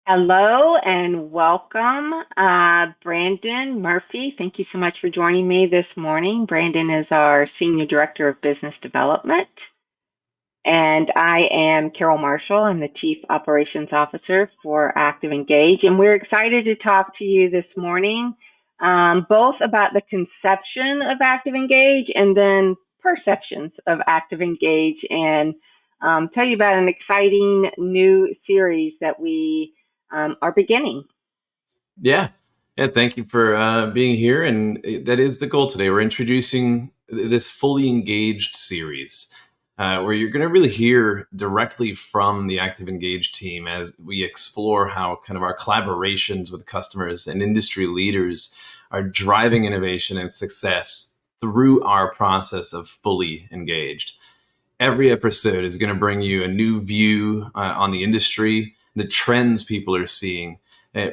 Hello and welcome, Brandon Murphy. Thank you so much for joining me this morning. Brandon is our Senior Director of Business Development, and I am Carole Marshall. I'm the Chief Operations Officer for ActivEngage, and we're excited to talk to you this morning, both about the conception of ActivEngage and then perceptions of ActivEngage, and tell you about an exciting new series that we are beginning. Yeah. Yeah. Thank you for being here. And that is the goal today. We're introducing this fully engaged series where you're going to really hear directly from the Active Engage team as we explore how kind of our collaborations with customers and industry leaders are driving innovation and success through our process of fully engaged. Every episode is going to bring you a new view on the industry, the trends people are seeing,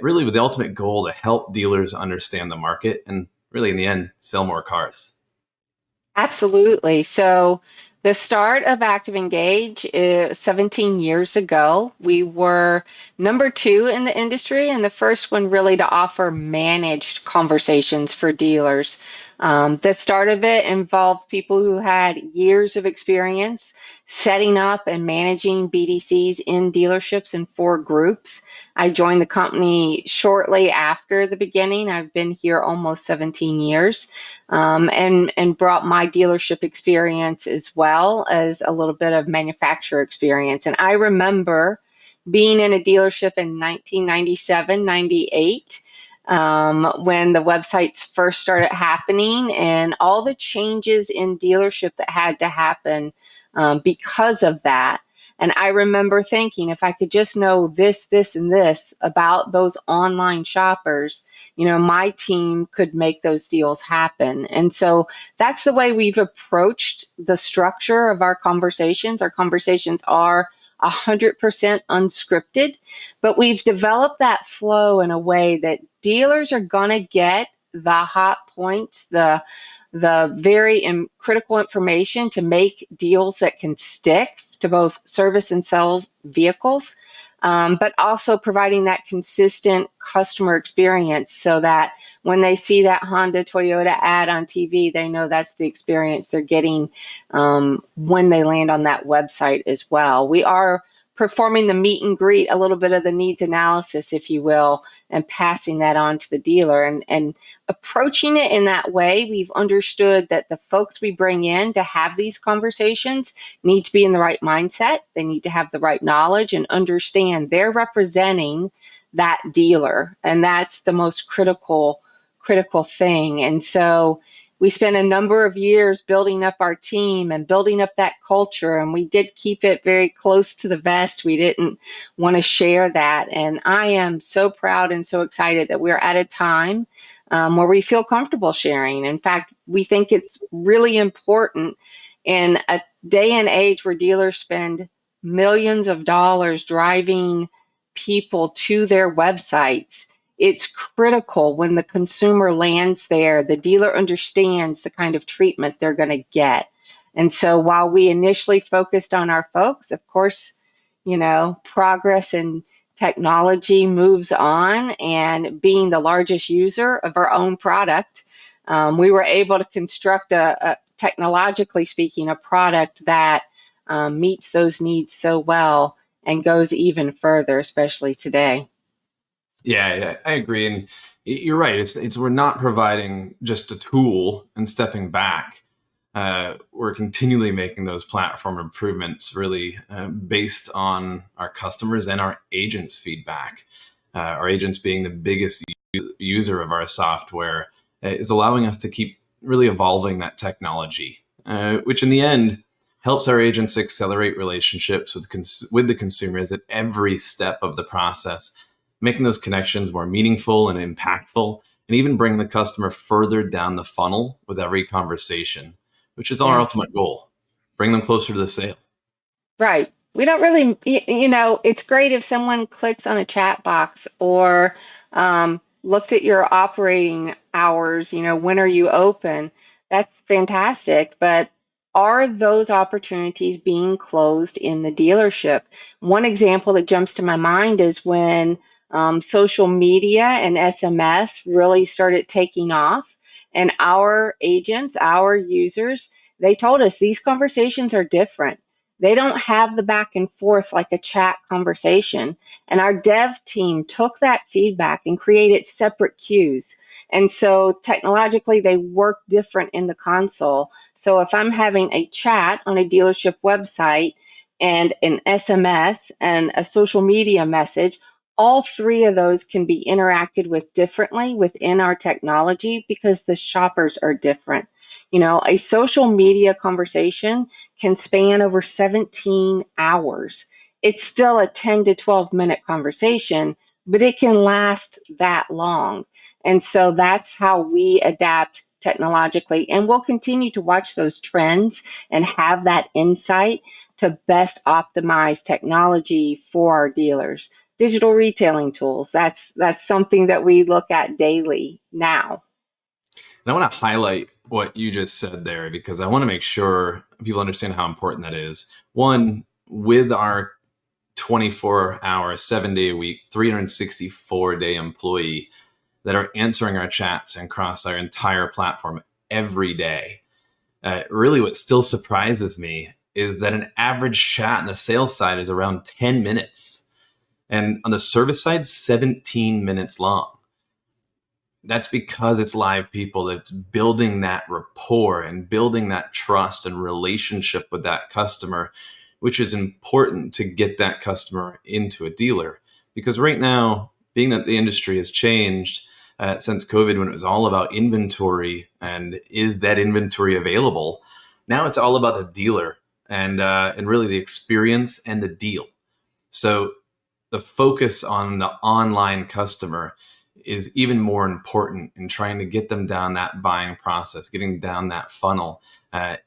really with the ultimate goal to help dealers understand the market and really in the end sell more cars. Absolutely. So the start of Active Engage is 17 years ago. We were number two in the industry and the first one really to offer managed conversations for dealers. The start of it involved people who had years of experience setting up and managing BDCs in dealerships in four groups. I joined the company shortly after the beginning. I've been here almost 17 years, and brought my dealership experience as well as a little bit of manufacturer experience. And I remember being in a dealership in 1997, 98, when the websites first started happening and all the changes in dealership that had to happen because of that. And I remember thinking, if I could just know this, this, and this about those online shoppers, my team could make those deals happen. And so that's the way we've approached the structure of our conversations. Our conversations are 100% unscripted, but we've developed that flow in a way that dealers are going to get the hot points, the very critical information to make deals that can stick to both service and sales vehicles, but also providing that consistent customer experience so that when they see that Honda Toyota ad on TV, they know that's the experience they're getting when they land on that website as well. We are performing the meet and greet, a little bit of the needs analysis, if you will, and passing that on to the dealer. And approaching it in that way, we've understood that the folks we bring in to have these conversations need to be in the right mindset. They need to have the right knowledge and understand they're representing that dealer. And that's the most critical thing. And so we spent a number of years building up our team and building up that culture, and we did keep it very close to the vest. We didn't want to share that. And I am so proud and so excited that we're at a time where we feel comfortable sharing. In fact, we think it's really important in a day and age where dealers spend millions of dollars driving people to their websites. It's critical when the consumer lands there, the dealer understands the kind of treatment they're going to get. And so while we initially focused on our folks, of course, progress in technology moves on, and being the largest user of our own product, we were able to construct technologically speaking, a product that meets those needs so well and goes even further, especially today. Yeah, I agree. And you're right. It's we're not providing just a tool and stepping back. We're continually making those platform improvements really based on our customers and our agents' feedback. Our agents being the biggest user of our software is allowing us to keep really evolving that technology, which in the end helps our agents accelerate relationships with the consumers at every step of the process, making those connections more meaningful and impactful, and even bringing the customer further down the funnel with every conversation, which is our Yeah. ultimate goal. Bring them closer to the sale. Right. We don't really, it's great if someone clicks on a chat box or looks at your operating hours, when are you open? That's fantastic. But are those opportunities being closed in the dealership? One example that jumps to my mind is when social media and SMS really started taking off. And our agents, our users, they told us these conversations are different. They don't have the back and forth like a chat conversation. And our dev team took that feedback and created separate queues. And so technologically, they work different in the console. So if I'm having a chat on a dealership website and an SMS and a social media message, all three of those can be interacted with differently within our technology because the shoppers are different. You know, a social media conversation can span over 17 hours. It's still a 10 to 12-minute conversation, but it can last that long. And so that's how we adapt technologically. And we'll continue to watch those trends and have that insight to best optimize technology for our dealers. Digital retailing tools, that's something that we look at daily now. And I want to highlight what you just said there because I want to make sure people understand how important that is. One, with our 24-hour, 7-day a week, 364-day employee that are answering our chats and across our entire platform every day. Really, what still surprises me is that an average chat on the sales side is around 10 minutes. And on the service side, 17 minutes long. That's because it's live people that's building that rapport and building that trust and relationship with that customer, which is important to get that customer into a dealer. Because right now, being that the industry has changed since COVID, when it was all about inventory and is that inventory available, now it's all about the dealer and really the experience and the deal. So the focus on the online customer is even more important in trying to get them down that buying process, getting down that funnel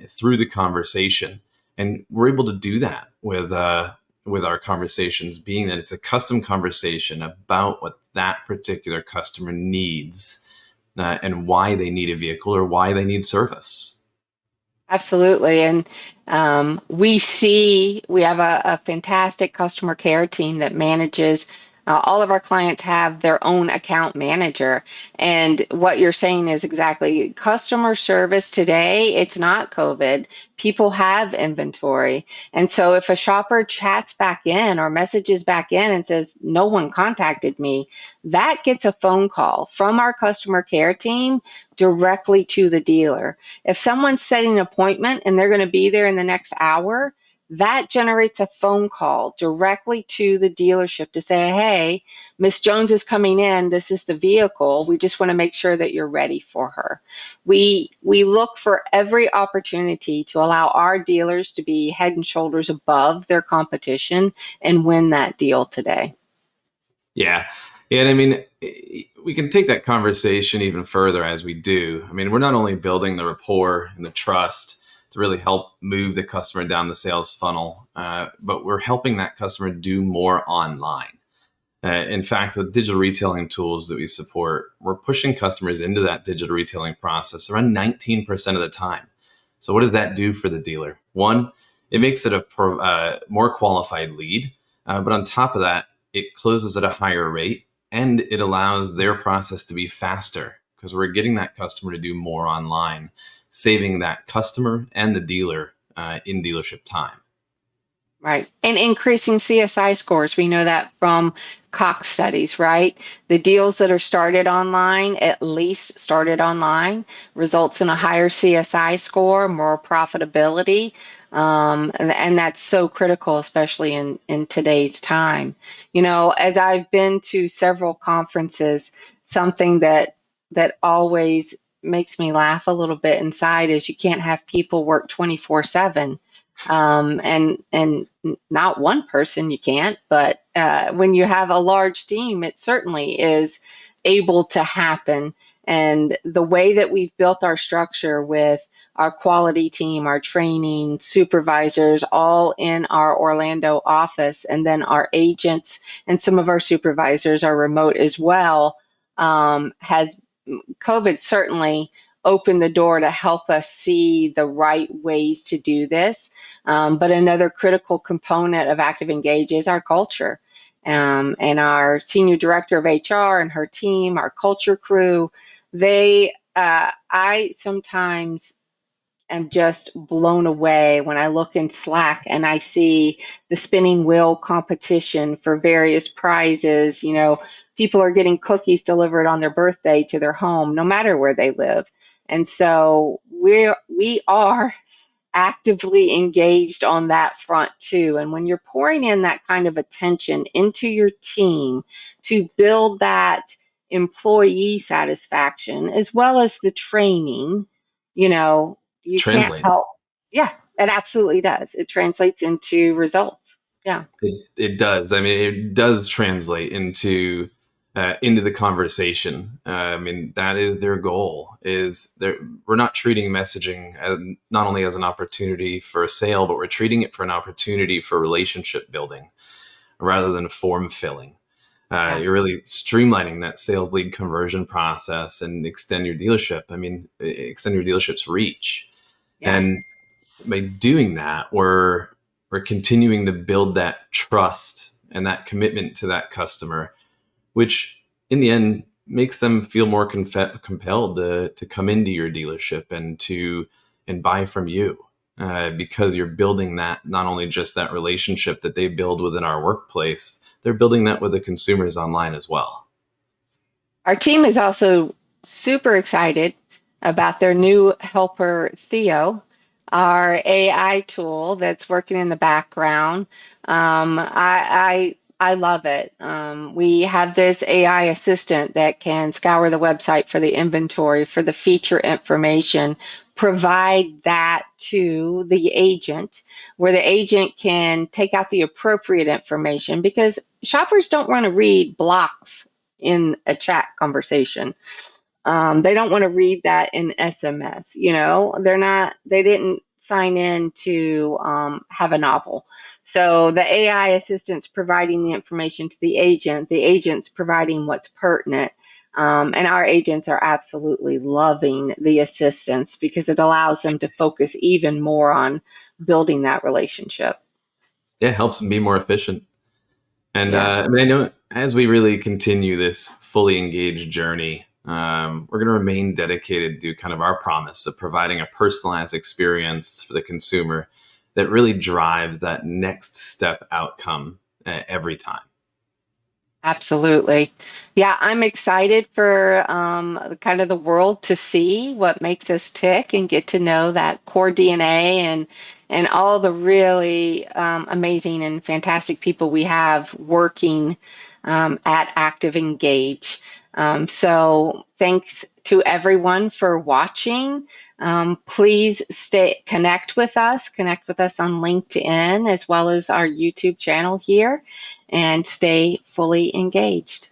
through the conversation. And we're able to do that with our conversations, being that it's a custom conversation about what that particular customer needs and why they need a vehicle or why they need service. Absolutely. And we have a fantastic customer care team that manages. All of our clients have their own account manager. And what you're saying is exactly customer service today, it's not COVID. People have inventory. And so if a shopper chats back in or messages back in and says, no one contacted me, that gets a phone call from our customer care team directly to the dealer. If someone's setting an appointment and they're going to be there in the next hour, that generates a phone call directly to the dealership to say, hey, Miss Jones is coming in. This is the vehicle. We just want to make sure that you're ready for her. We look for every opportunity to allow our dealers to be head and shoulders above their competition and win that deal today. Yeah. And I mean, we can take that conversation even further as we do. I mean, we're not only building the rapport and the trust to really help move the customer down the sales funnel, but we're helping that customer do more online. In fact, with digital retailing tools that we support, we're pushing customers into that digital retailing process around 19% of the time. So what does that do for the dealer? One, it makes it a more qualified lead. But on top of that, it closes at a higher rate and it allows their process to be faster because we're getting that customer to do more online, saving that customer and the dealer in dealership time. Right. And increasing CSI scores. We know that from Cox studies, right? The deals that are started online, at least started online, results in a higher CSI score, more profitability. And that's so critical, especially in today's time. You know, as I've been to several conferences, something that always makes me laugh a little bit inside is you can't have people work 24/7. And not one person you can't, but when you have a large team, it certainly is able to happen. And the way that we've built our structure with our quality team, our training supervisors, all in our Orlando office, and then our agents and some of our supervisors are remote as well, has COVID certainly opened the door to help us see the right ways to do this. But another critical component of ActivEngage is our culture. And our senior director of HR and her team, our culture crew, I sometimes am just blown away when I look in Slack and I see the spinning wheel competition for various prizes. People are getting cookies delivered on their birthday to their home, no matter where they live. And so we are actively engaged on that front too. And when you're pouring in that kind of attention into your team to build that employee satisfaction as well as the training, you can't Translates. help. Yeah, it absolutely does. It translates into results. Yeah. It does. I mean, it does translate into the conversation. I mean, that is their goal. We're not treating messaging as, not only as an opportunity for a sale, but we're treating it for an opportunity for relationship building rather than form filling. Yeah. You're really streamlining that sales lead conversion process and extend your dealership. I mean, extend your dealership's reach. Yeah. And by doing that, we're continuing to build that trust and that commitment to that customer, which in the end makes them feel more compelled to come into your dealership and buy from you, because you're building that, not only just that relationship that they build within our workplace, they're building that with the consumers online as well. Our team is also super excited about their new helper, Theo, our AI tool that's working in the background. I love it. We have this AI assistant that can scour the website for the inventory, for the feature information, provide that to the agent, where the agent can take out the appropriate information because shoppers don't want to read blocks in a chat conversation. They don't want to read that in SMS. They didn't sign in to have a novel. So the AI assistant's providing the information to the agent's providing what's pertinent. And our agents are absolutely loving the assistance because it allows them to focus even more on building that relationship. Yeah, it helps them be more efficient. And Yeah. I mean, I know as we really continue this fully engaged journey, we're going to remain dedicated to kind of our promise of providing a personalized experience for the consumer that really drives that next step outcome every time. Absolutely. Yeah, I'm excited for kind of the world to see what makes us tick and get to know that core DNA and all the really amazing and fantastic people we have working at ActivEngage. So thanks to everyone for watching. Please connect with us on LinkedIn as well as our YouTube channel here and stay fully engaged.